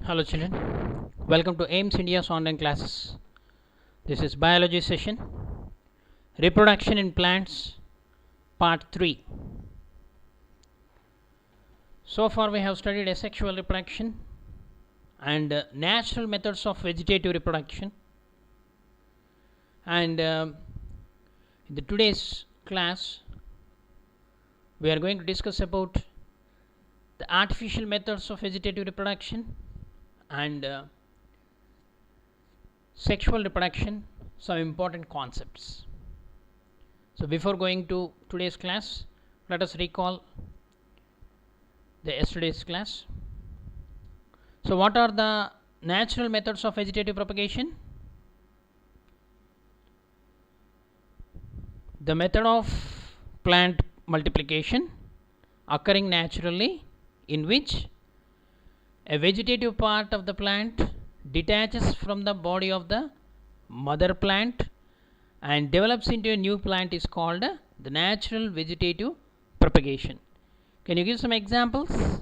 Hello children, welcome to AIMS India's online classes. This is biology session, reproduction in plants, part 3. So far we have studied asexual reproduction and natural methods of vegetative reproduction, and in today's class we are going to discuss about the artificial methods of vegetative reproduction and sexual reproduction, some important concepts. So before going to today's class, let us recall the yesterday's class. So what are the natural methods of vegetative propagation? The method of plant multiplication occurring naturally, in which a vegetative part of the plant detaches from the body of the mother plant and develops into a new plant is called the natural vegetative propagation. Can you give some examples?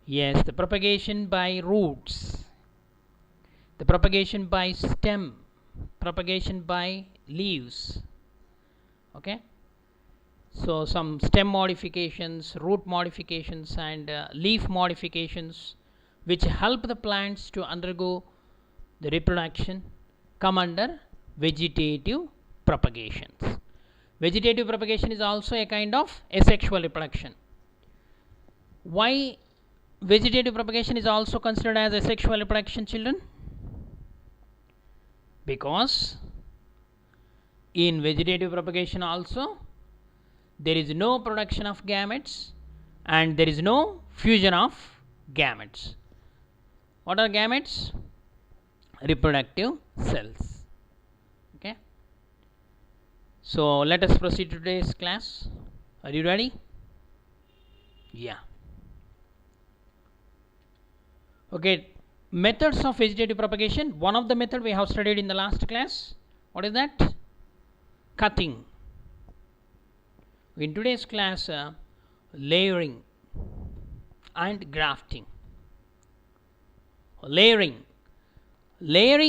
Yes, the propagation by roots, the propagation by stem, propagation by leaves. Okay, so some stem modifications, root modifications and leaf modifications which help the plants to undergo the reproduction come under vegetative propagations. Vegetative propagation is also a kind of asexual reproduction. Why vegetative propagation is also considered as asexual reproduction, children? Because in vegetative propagation also there is no production of gametes and there is no fusion of gametes. What are gametes? Reproductive cells. Okay. So let us proceed to today's class. Are you ready? Yeah. Okay. Methods of vegetative propagation. One of the method we have studied in the last class. What is that? Cutting. In today's class, layering and grafting. Layering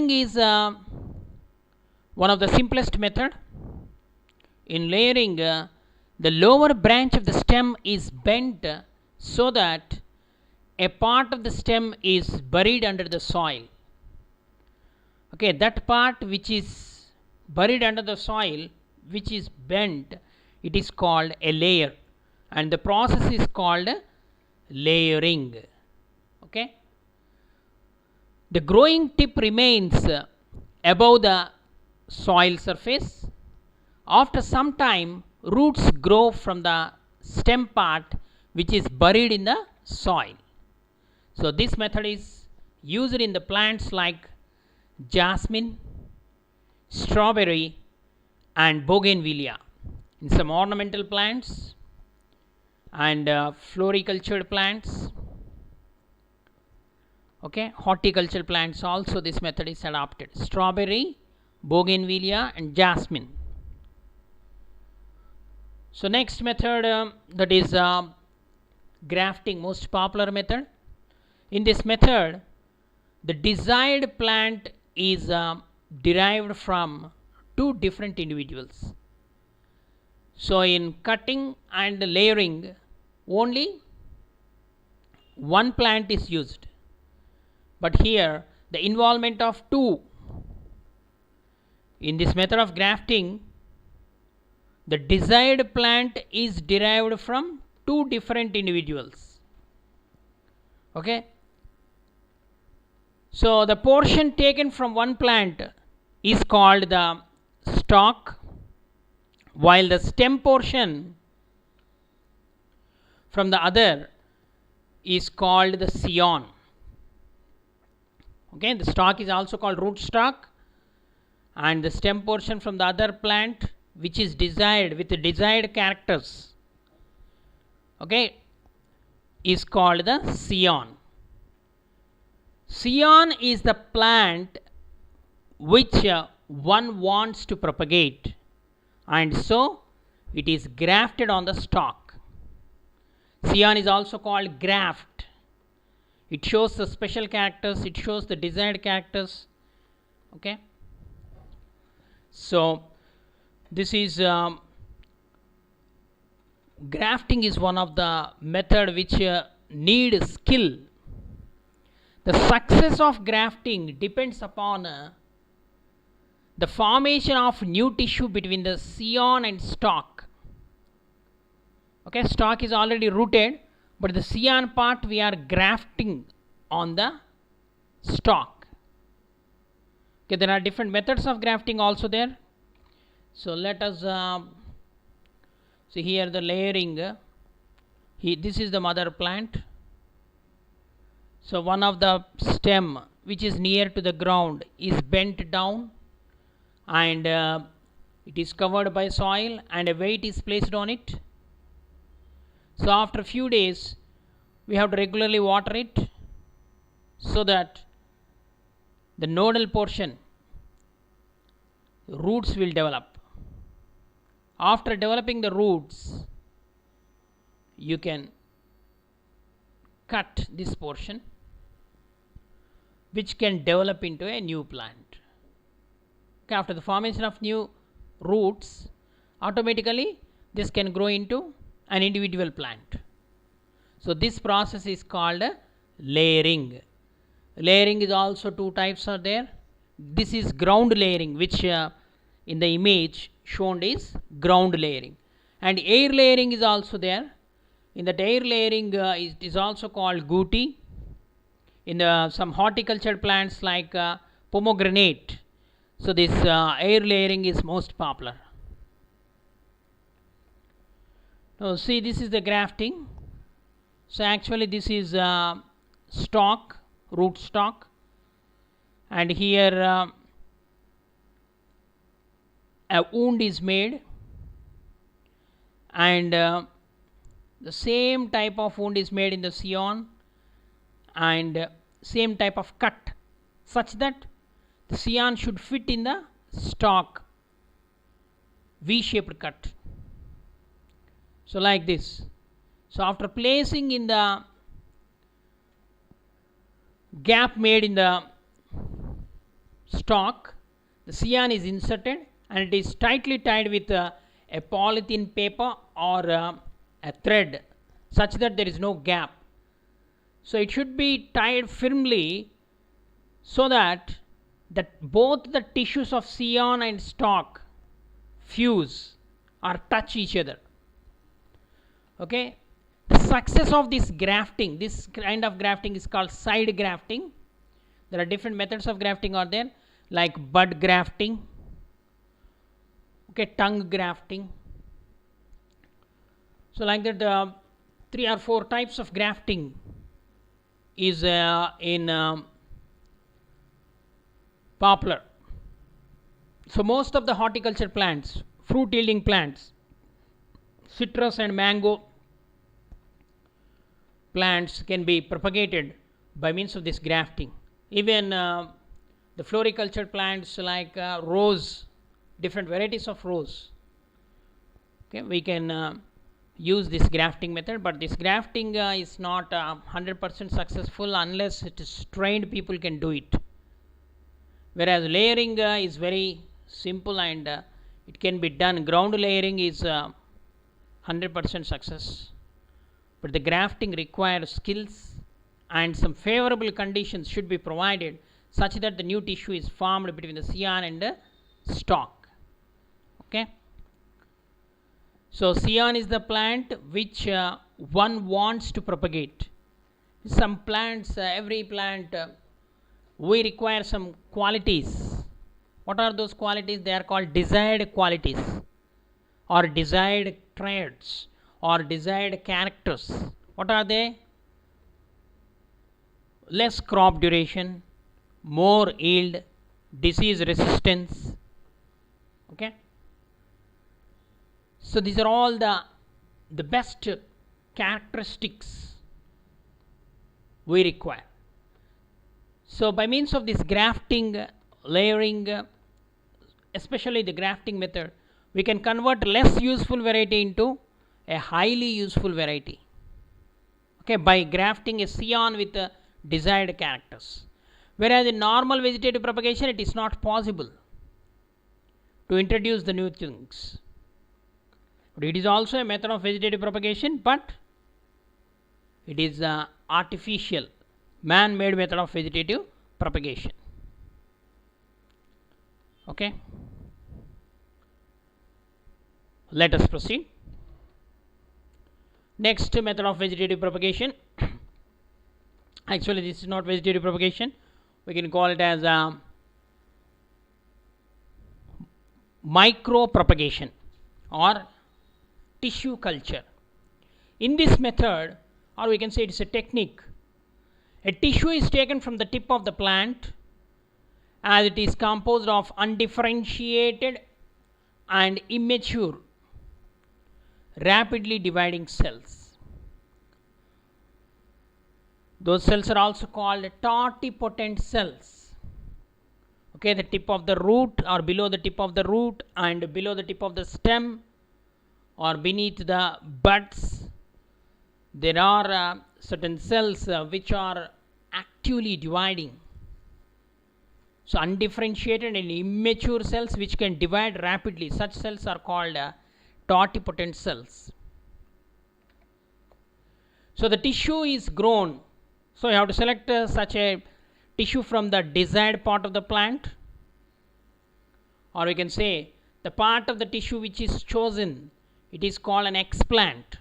is one of the simplest method. In layering, the lower branch of the stem is bent so that a part of the stem is buried under the soil. Okay, that part which is buried under the soil, which is bent, it is called a layer, and the process is called layering. Okay, the growing tip remains above the soil surface. After some time, roots grow from the stem part which is buried in the soil. So this method is used in the plants like jasmine, strawberry and bougainvillea, in some ornamental plants and floricultured plants. Okay, horticultural plants also this method is adopted. Strawberry, bougainvillea and jasmine. So next method, that is grafting, most popular method. In this method, the desired plant is derived from two different individuals. So in cutting and layering, only one plant is used, but here the involvement of two. In this method of grafting, the desired plant is derived from two different individuals. Okay, so the portion taken from one plant is called the stalk, while the stem portion from the other is called the scion. Okay, the stalk is also called root stalk, and the stem portion from the other plant which is desired with the desired characters, okay, is called the scion. Scion is the plant which one wants to propagate, and so it is grafted on the stalk. Scion is also called graft. It shows the special characters, it shows the desired characters. Okay, so this is grafting is one of the method which need skill. The success of grafting depends upon the formation of new tissue between the scion and stalk. Okay, stalk is already rooted, but the scion part we are grafting on the stalk. Okay, there are different methods of grafting also there. So let us see here the layering. This is the mother plant. So one of the stem which is near to the ground is bent down, and it is covered by soil, and a weight is placed on it. So after a few days we have to regularly water it, so that the nodal portion, roots will develop. After developing the roots, you can cut this portion, which can develop into a new plant. Okay, after the formation of new roots, automatically this can grow into an individual plant. So this process is called layering. Layering is also two types are there. This is ground layering, which in the image shown is ground layering, and air layering is also there. In that air layering it is also called guti. In some horticulture plants like pomegranate, so this air layering is most popular. Now see, this is the grafting. So actually this is stalk, root stalk, and here a wound is made, and the same type of wound is made in the scion, and same type of cut, such that the scion should fit in the stalk, V-shaped cut. So like this. So after placing in the gap made in the stalk, the scion is inserted, and it is tightly tied with a polythene paper or a thread, such that there is no gap. So it should be tied firmly, so that both the tissues of scion and stalk fuse or touch each other. Okay, the success of this grafting, this kind of grafting is called side grafting. There are different methods of grafting are there, like bud grafting, okay, tongue grafting. So like that 3 or 4 types of grafting is in popular. So most of the horticulture plants, fruit yielding plants, citrus and mango plants can be propagated by means of this grafting. Even the floriculture plants like rose, different varieties of rose, okay, we can use this grafting method, but this grafting is not 100% successful unless it is trained people can do it. Whereas layering is very simple, and it can be done. Ground layering is 100% success, but the grafting requires skills, and some favorable conditions should be provided, such that the new tissue is formed between the scion and the stalk. Okay, so scion is the plant which one wants to propagate. Some plants, every plant we require some qualities. What are those qualities? They are called desired qualities, or desired traits, or desired characters. What are they? Less crop duration, more yield, disease resistance. Okay, so these are all the best characteristics we require. So by means of this grafting, layering, especially the grafting method, we can convert less useful variety into a highly useful variety. Okay, by grafting a scion with desired characters. Whereas in normal vegetative propagation, it is not possible to introduce the new things. But it is also a method of vegetative propagation, but it is an artificial, man-made method of vegetative propagation. Okay. Let us proceed. Next method of vegetative propagation. Actually, this is not vegetative propagation. We can call it as micro propagation or tissue culture. In this method, or we can say it is a technique, a tissue is taken from the tip of the plant as it is composed of undifferentiated and immature rapidly dividing cells. Those cells are also called totipotent cells. Okay, the tip of the root or below the tip of the root and below the tip of the stem or beneath the buds, there are certain cells which are actively dividing. So undifferentiated and immature cells which can divide rapidly, such cells are called totipotent cells. So the tissue is grown. So you have to select such a tissue from the desired part of the plant, or we can say the part of the tissue which is chosen, it is called an explant.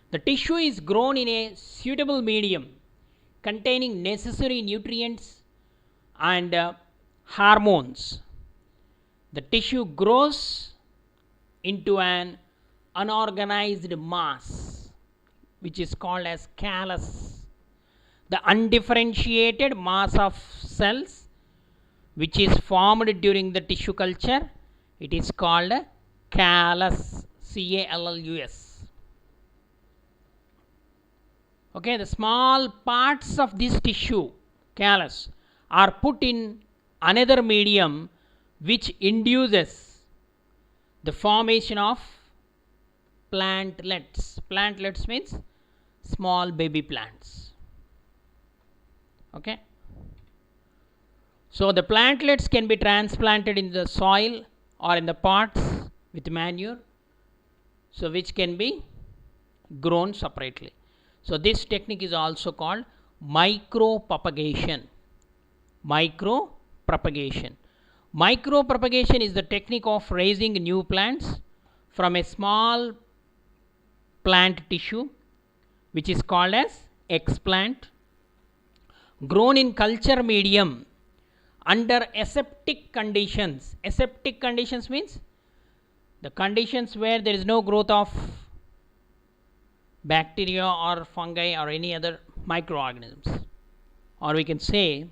The tissue is grown in a suitable medium containing necessary nutrients and hormones. The tissue grows into an unorganized mass which is called as callus. The undifferentiated mass of cells which is formed during the tissue culture, it is called callus, C-A-L-L-U-S. Okay, the small parts of this tissue, callus, are put in another medium which induces the formation of plantlets. Plantlets means small baby plants. Okay. So the plantlets can be transplanted in the soil or in the pots with manure, so which can be grown separately. So this technique is also called micropropagation. Micropropagation. Micropropagation is the technique of raising new plants from a small plant tissue which is called as explant, grown in culture medium under aseptic conditions. Aseptic conditions means the conditions where there is no growth of bacteria or fungi or any other microorganisms, or we can say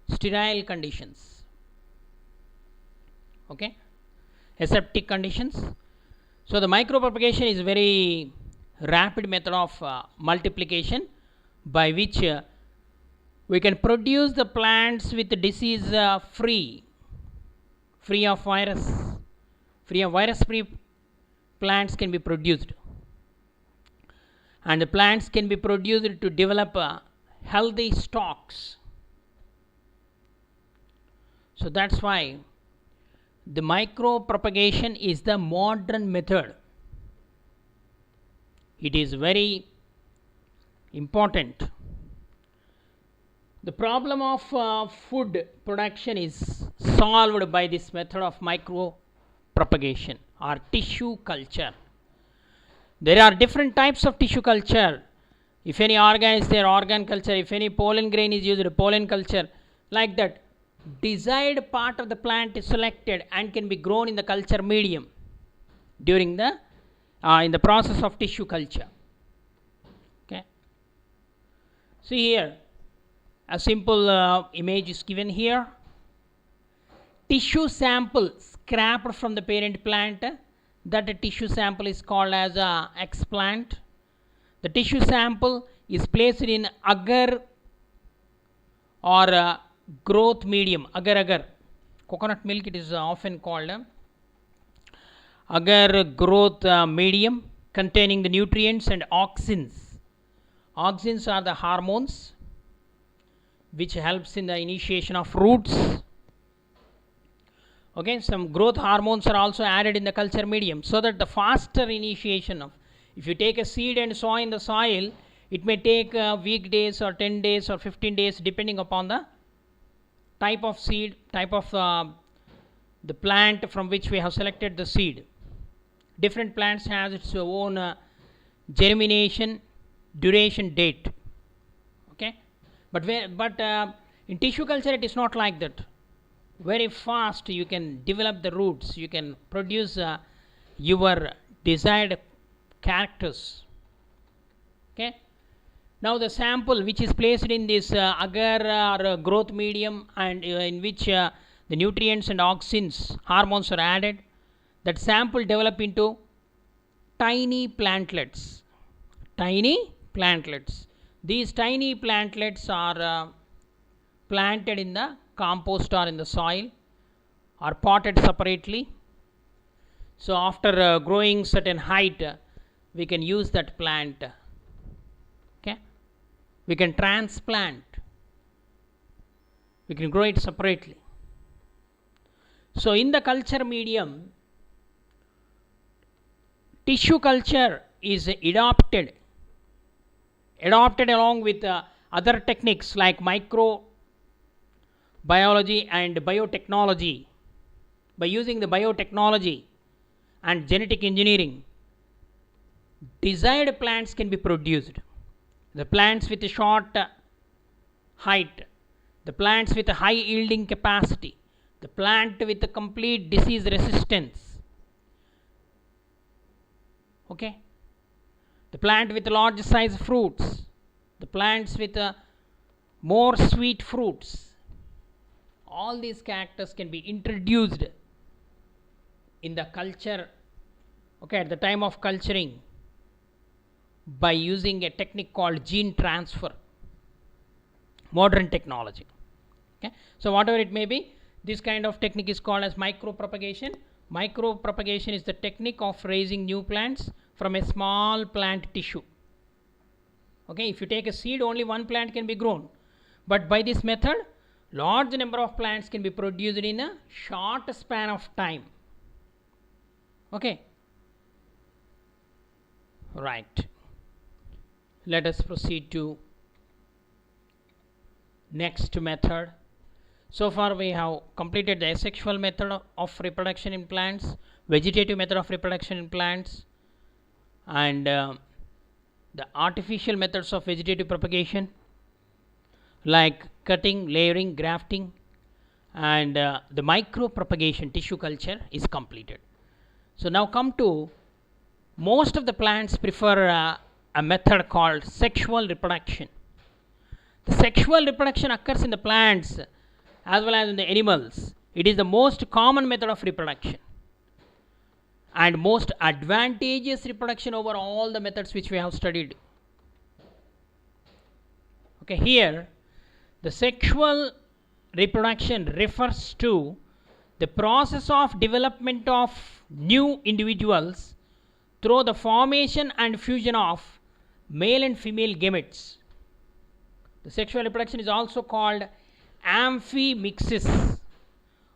sterile conditions. Okay, aseptic conditions. So the micropropagation is very rapid method of multiplication by which we can produce the plants with disease free of virus, free plants can be produced, and the plants can be produced to develop healthy stalks. So that's why the micropropagation is the modern method. It is very important. The problem of food production is solved by this method of micropropagation or tissue culture. There are different types of tissue culture. If any organ is there, organ culture. If any pollen grain is used, pollen culture. Like that, desired part of the plant is selected and can be grown in the culture medium during the in the process of tissue culture. Okay. See here, a simple image is given here. Tissue sample scraped from the parent plant. That tissue sample is called as a explant. The tissue sample is placed in agar or growth medium. Agar. Coconut milk, it is often called agar growth medium containing the nutrients and auxins. Auxins are the hormones which helps in the initiation of roots. Okay, some growth hormones are also added in the culture medium so that the faster initiation of, if you take a seed and sow in the soil, it may take weekdays or 10 days or 15 days depending upon the type of seed, type of the plant from which we have selected the seed. Different plants has its own germination duration date. Okay, but in tissue culture it is not like that. Very fast you can develop the roots, you can produce your desired characters. Okay, now the sample which is placed in this agar or growth medium, and in which the nutrients and auxins hormones are added, that sample develop into tiny plantlets. These tiny plantlets are planted in the compost or in the soil, or potted separately. So after growing certain height, we can use that plant. Okay, we can transplant, we can grow it separately. So in the culture medium, tissue culture is adopted along with other techniques like microbiology and biotechnology. By using the biotechnology and genetic engineering, desired plants can be produced. The plants with a short height, the plants with a high yielding capacity, the plant with a complete disease resistance. Okay, the plant with large size fruits, the plants with more sweet fruits. All these characters can be introduced in the culture, okay, at the time of culturing, by using a technique called gene transfer, modern technology. Okay, so whatever it may be, this kind of technique is called as micropropagation. Micropropagation is the technique of raising new plants from a small plant tissue. Okay, if you take a seed, only one plant can be grown, but by this method large number of plants can be produced in a short span of time. Okay, right, let us proceed to next method. So far we have completed the asexual method of reproduction in plants, vegetative method of reproduction in plants, and the artificial methods of vegetative propagation like cutting, layering, grafting, and the micropropagation tissue culture is completed. So now come to, most of the plants prefer a method called sexual reproduction. The sexual reproduction occurs in the plants as well as in the animals. It is the most common method of reproduction and most advantageous reproduction over all the methods which we have studied. Okay, here the sexual reproduction refers to the process of development of new individuals through the formation and fusion of male and female gametes. The sexual reproduction is also called amphimixis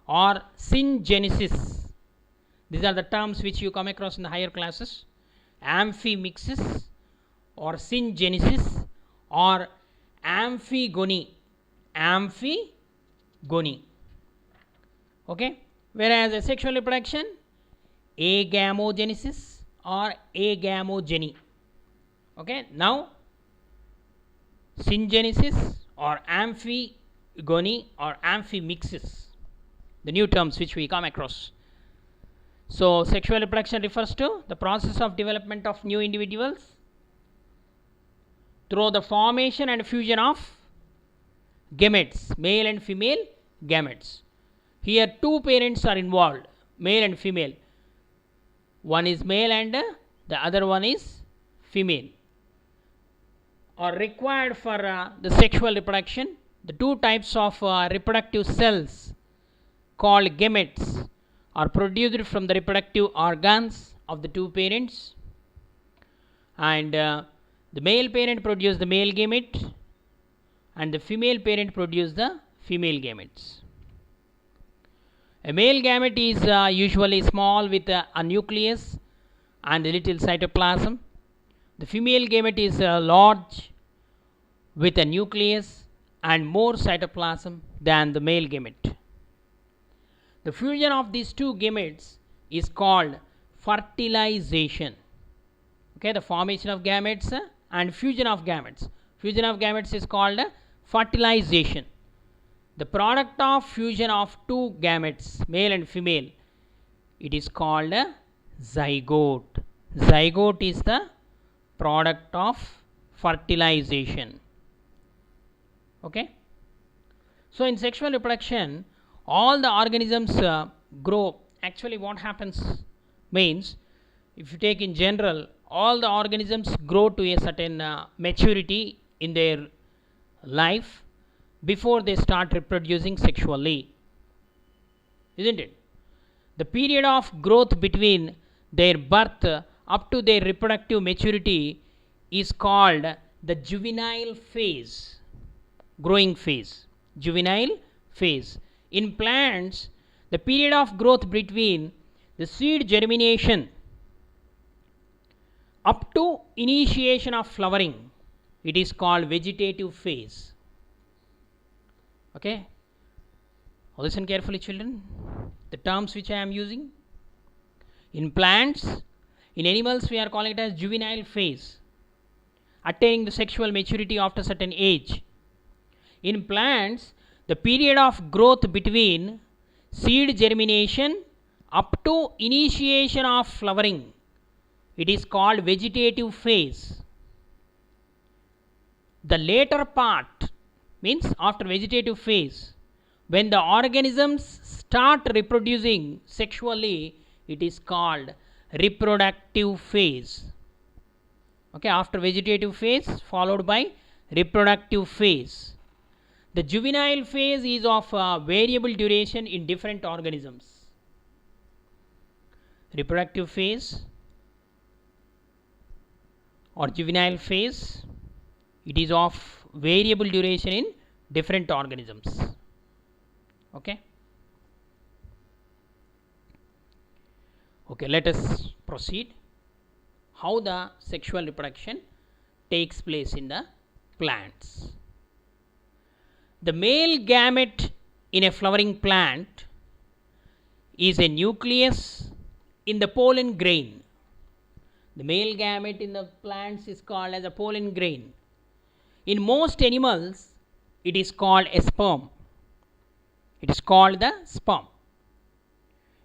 or syngenesis. These are the terms which you come across in the higher classes: amphimixis or syngenesis or amphigony. Okay, whereas asexual reproduction, agamogenesis or agamogeny. Okay, now syngenesis or amphigony or amphimixis, the new terms which we come across. So sexual reproduction refers to the process of development of new individuals through the formation and fusion of gametes, male and female gametes. Here two parents are involved, male and female. One is male and the other one is female, are required for the sexual reproduction. The two types of reproductive cells called gametes are produced from the reproductive organs of the two parents, and the male parent produces the male gamete and the female parent produce the female gametes. A male gamete is usually small with a nucleus and a little cytoplasm. The female gamete is large with a nucleus and more cytoplasm than the male gamete. The fusion of these two gametes is called fertilization. Okay, the formation of gametes and fusion of gametes. Fusion of gametes is called fertilization. The product of fusion of two gametes, male and female, it is called zygote. Zygote is the product of fertilization. Okay. So in sexual reproduction, all the organisms grow. Actually what happens means, if you take in general, all the organisms grow to a certain maturity in their life before they start reproducing sexually, isn't it? The period of growth between their birth up to their reproductive maturity is called the juvenile phase, growing phase, juvenile phase. In plants, the period of growth between the seed germination up to initiation of flowering, it is called vegetative phase. Okay, listen carefully children, the terms which I am using. In plants, in animals we are calling it as juvenile phase, attaining the sexual maturity after certain age. In plants, the period of growth between seed germination up to initiation of flowering, it is called vegetative phase. The later part means after vegetative phase, when the organisms start reproducing sexually, it is called reproductive phase. Okay, after vegetative phase followed by reproductive phase. The juvenile phase is of variable duration in different organisms. Reproductive phase or juvenile phase, it is of variable duration in different organisms. Okay. Okay, let us proceed. How the sexual reproduction takes place in the plants. The male gamete in a flowering plant is a nucleus in the pollen grain. The male gamete in the plants is called as a pollen grain. In most animals, it is called a sperm. It is called the sperm.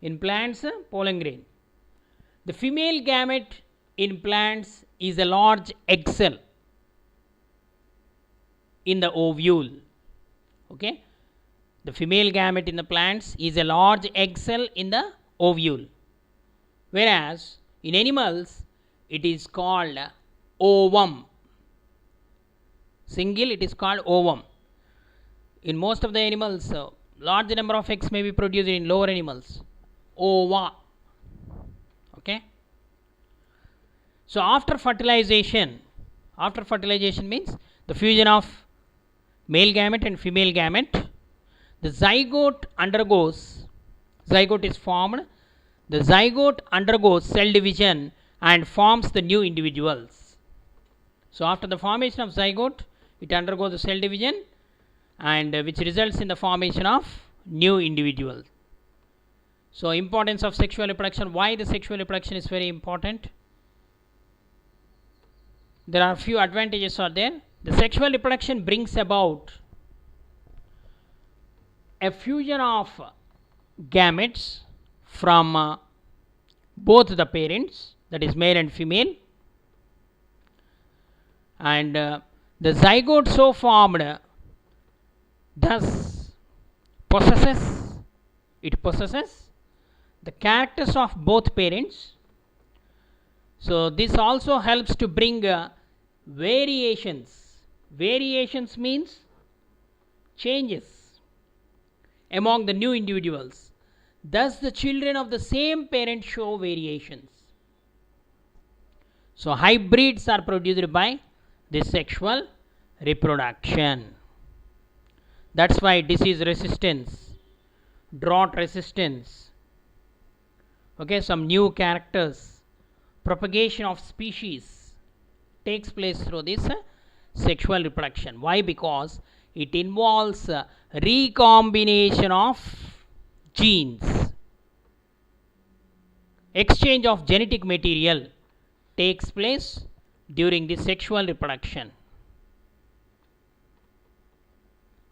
In plants, pollen grain. The female gamete in plants is a large egg cell in the ovule. Okay, the female gamete in the plants is a large egg cell in the ovule, whereas in animals it is called ovum. Single, it is called ovum. In most of the animals, large number of eggs may be produced in lower animals, ova. Okay. So after fertilization means the fusion of male gamete and female gamete, the zygote is formed. The zygote undergoes cell division and forms the new individuals. So after the formation of zygote, it undergoes the cell division and which results in the formation of new individuals. So importance of sexual reproduction. Why the sexual reproduction is very important? There are few advantages are there. The sexual reproduction brings about a fusion of gametes from both the parents, that is male and female, and the zygote so formed thus possesses the characters of both parents. So this also helps to bring variations. Variations means changes among the new individuals. Thus the children of the same parent show variations. So hybrids are produced by this sexual reproduction. That's why disease resistance, drought resistance, okay, some new characters, propagation of species takes place through this sexual reproduction. Why? Because it involves recombination of genes, exchange of genetic material takes place during the sexual reproduction.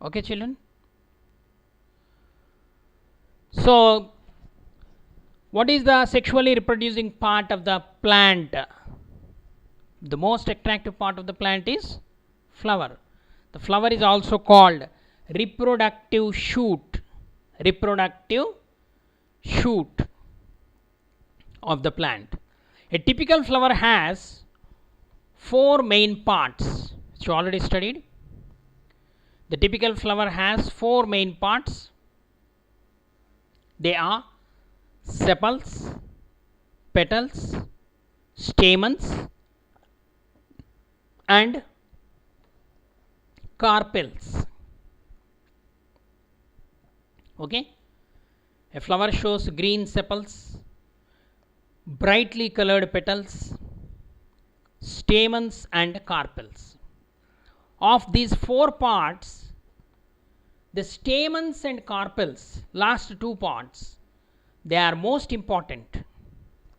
Okay, children. So what is the sexually reproducing part of the plant? The most attractive part of the plant is flower. The flower is also called reproductive shoot. Reproductive shoot of the plant. A typical flower has 4 main parts, which you already studied. The typical flower has 4 main parts. They are sepals, petals, stamens, and carpels. Okay, a flower shows green sepals, brightly colored petals, stamens, and carpels. Of these 4 parts, the stamens and carpels, last 2 parts, they are most important.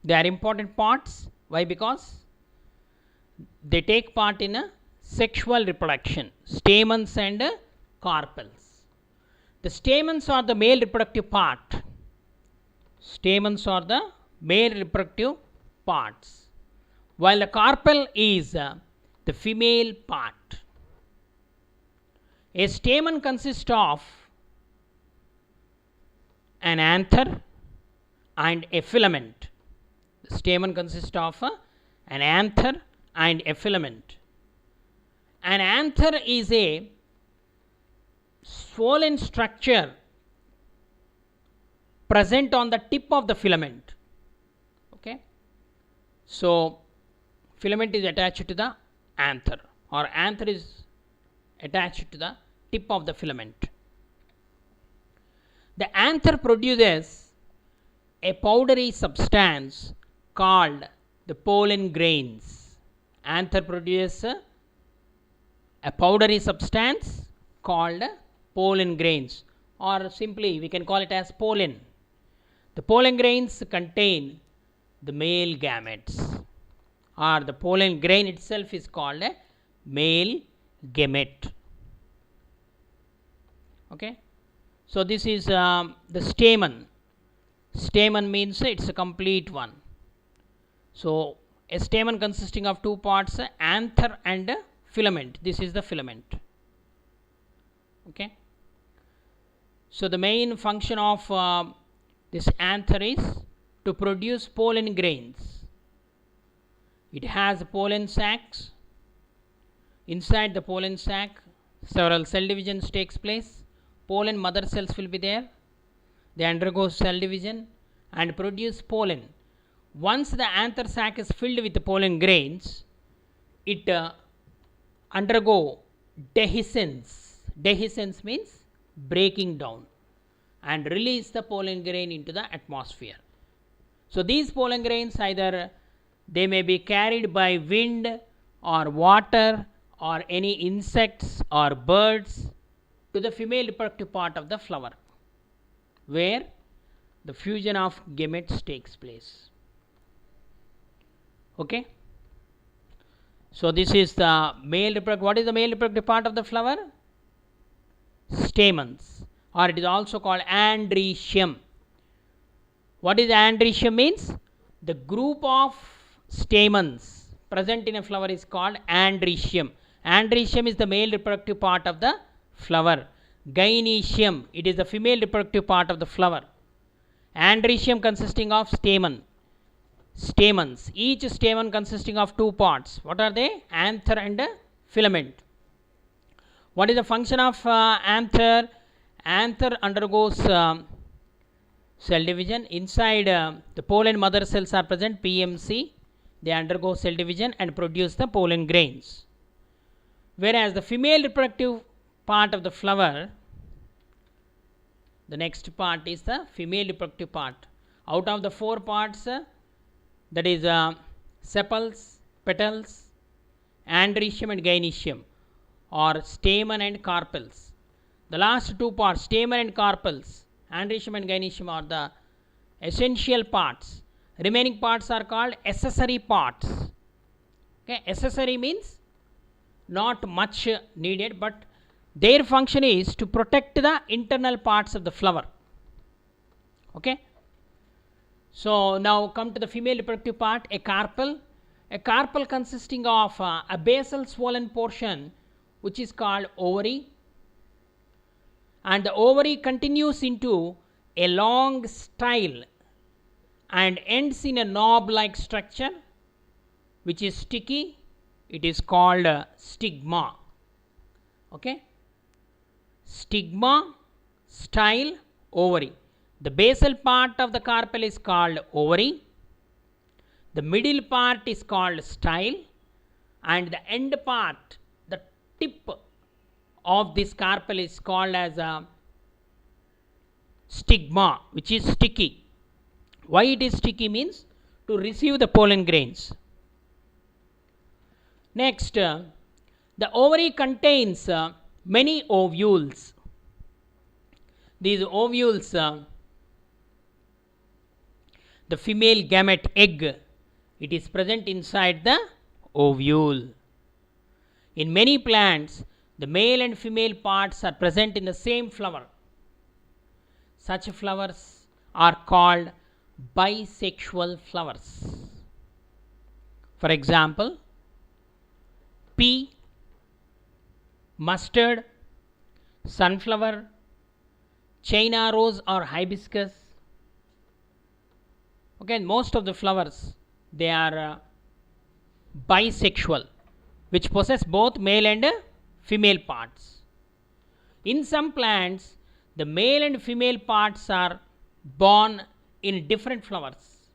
They are important parts. Why? Because they take part in a sexual reproduction, stamens and carpels. The stamens are the male reproductive part. Stamens are the male reproductive parts, while the carpel is the female part. A stamen consists of an anther and a filament. The stamen consists of an anther and a filament. An anther is a swollen structure present on the tip of the filament. Okay, so filament is attached to the anther, or anther is attached to the tip of the filament. The anther produces a powdery substance called the pollen grains. Anther produces a powdery substance called pollen grains, or simply we can call it as pollen. The pollen grains contain the male gametes, or the pollen grain itself is called a male gamete. Okay, so this is the stamen. Stamen means it's a complete one. So a stamen consisting of 2 parts, anther and filament. This is the filament. Okay, so the main function of this anther is to produce pollen grains. It has pollen sacs. Inside the pollen sac, several cell divisions takes place. Pollen mother cells will be there. They undergo cell division and produce pollen. Once the anther sac is filled with the pollen grains, it undergo dehiscence. Dehiscence means breaking down, and release the pollen grain into the atmosphere. So these pollen grains, either they may be carried by wind or water or any insects or birds to the female reproductive part of the flower, where the fusion of gametes takes place. Okay, so this is the male reproductive. What is the male reproductive part of the flower? Stamens, or it is also called androecium. What is androecium means? The group of stamens present in a flower is called androecium. Androecium is the male reproductive part of the flower. Gynoecium, it is the female reproductive part of the flower. Androecium consisting of stamens. Each stamen consisting of 2 parts. What are they? Anther and filament. What is the function of anther? Anther undergoes cell division. Inside the pollen mother cells are present, PMC. They undergo cell division and produce the pollen grains. Whereas the female reproductive part of the flower, The next part is the female reproductive part. Out of the 4 parts, that is sepals, petals, androecium and gynoecium, or stamen and carpels. The last 2 parts, stamen and carpels, androecium and gynoecium, are the essential parts. Remaining parts are called accessory parts. Okay, accessory means not much needed, but their function is to protect the internal parts of the flower. Okay. So now come to the female reproductive part, a carpel. A carpel consisting of a basal swollen portion which is called ovary, and the ovary continues into a long style and ends in a knob like structure which is sticky. It is called stigma. Okay. Stigma, style, ovary. The basal part of the carpel is called ovary, the middle part is called style, and the end part, the tip of this carpel, is called as a stigma, which is sticky. Why it is sticky means to receive the pollen grains. Next, the ovary contains many ovules. These ovules, the female gamete egg, it is present inside the ovule. In many plants, the male and female parts are present in the same flower. Such flowers are called bisexual flowers. For example, pea, mustard, sunflower, China rose or hibiscus. Okay, most of the flowers, they are bisexual, which possess both male and female parts. In some plants, the male and female parts are born in different flowers.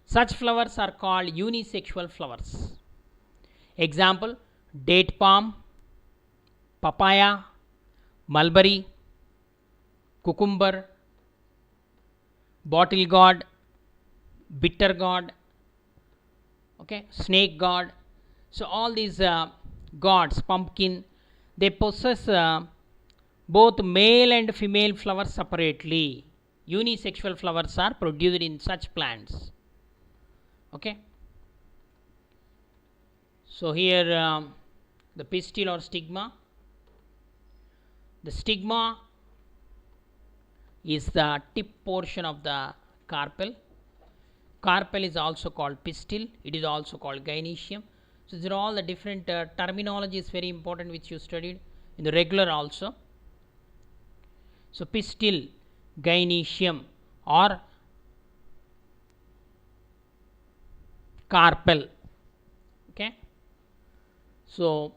Such flowers are called unisexual flowers. Example, date palm, papaya, mulberry, cucumber, bottle gourd, bitter gourd, okay, snake gourd. So all these gourds, pumpkin, they possess both male and female flowers separately. Unisexual flowers are produced in such plants. Okay. So here the pistil or stigma. The stigma is the tip portion of the carpel. Carpel is also called pistil. It is also called gynoecium. So these are all the different terminology is very important which you studied in the regular also. So pistil, gynoecium or carpel. Okay. So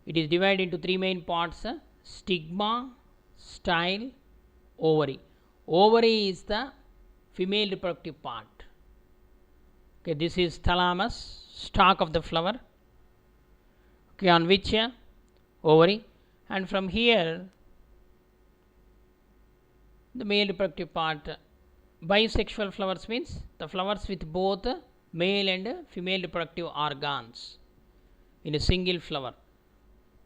it is divided into 3 main parts: stigma, style, ovary. Ovary is the female reproductive part. Okay, this is thalamus, stalk of the flower. Okay, on which ovary, and from here the male reproductive part. Bisexual flowers means the flowers with both male and female reproductive organs in a single flower.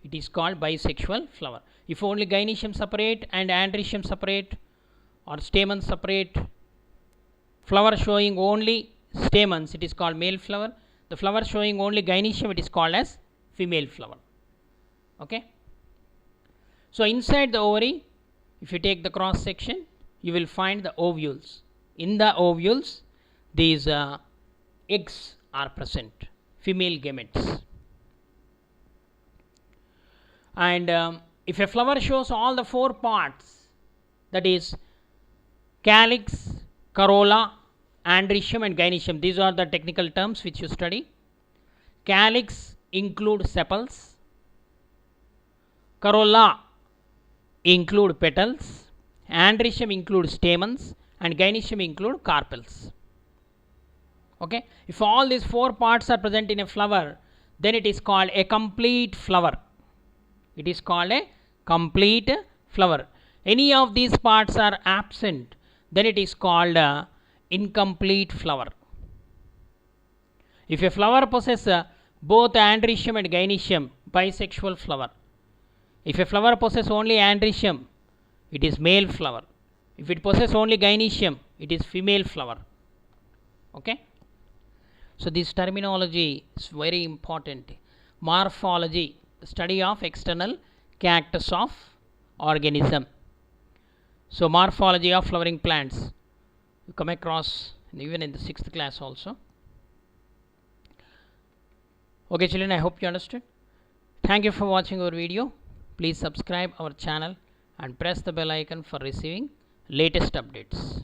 It is called bisexual flower. If only gynoecium separate and androecium separate, or stamen separate, flower showing only stamens, it is called male flower. The flower showing only gynoecium, it is called as female flower. Okay. So inside the ovary, if you take the cross section, you will find the ovules. In the ovules, these eggs are present, female gametes. And if a flower shows all the 4 parts, that is calyx, corolla, androecium and gynoecium, these are the technical terms which you study. Calyx include sepals, corolla include petals, androecium include stamens, and gynoecium include carpels. Okay. If all these 4 parts are present in a flower, then it is called a complete flower. It is called a complete flower. any of these parts are absent, then it is called incomplete flower. If a flower possesses both androecium and gynoecium, bisexual flower. If a flower possesses only androecium, it is male flower. If it possesses only gynoecium, it is female flower. Okay. So this terminology is very important. Morphology, the study of external characters of organism. So morphology of flowering plants, you come across even in the 6th class also. Okay children, I hope you understood. Thank you for watching our video. Please subscribe our channel and press the bell icon for receiving latest updates.